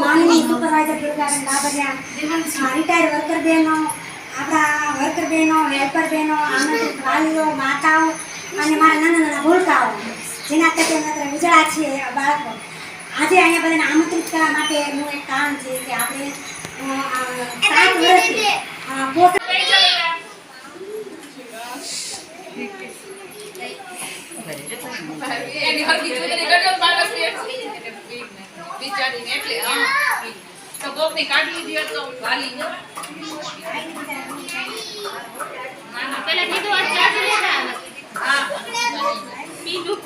माननीय supervisor retired worker बहनों अपना वर्कर बहनों हेल्पर बहनों आमंत्रित वालीओ माताओं અને મારા નાના નાના ભૂલકાઓ જેના તકે માત્ર ઉજળા છે બાળકો આજે અહીંયા બધાને આમંત્રિત કરવા માટે હું એક કારણ છે કે આપણે 7 વર્ષથી એની હરકી ચૂંટણી કર્યો બાળક વિચારીને એટલે હા તો ગોપની કાઢી દીધી તો વાલી ના પેલા કીધું આ ચાર્જ લેતા હા પીધું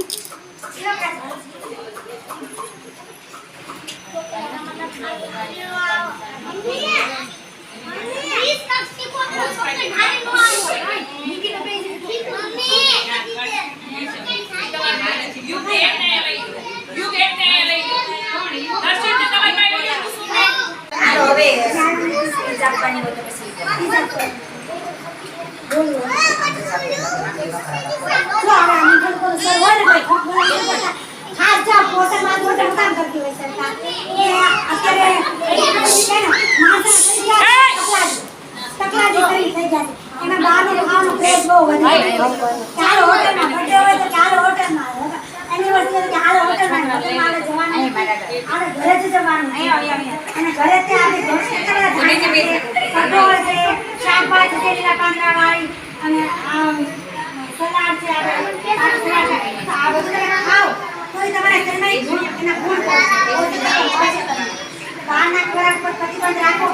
રાખો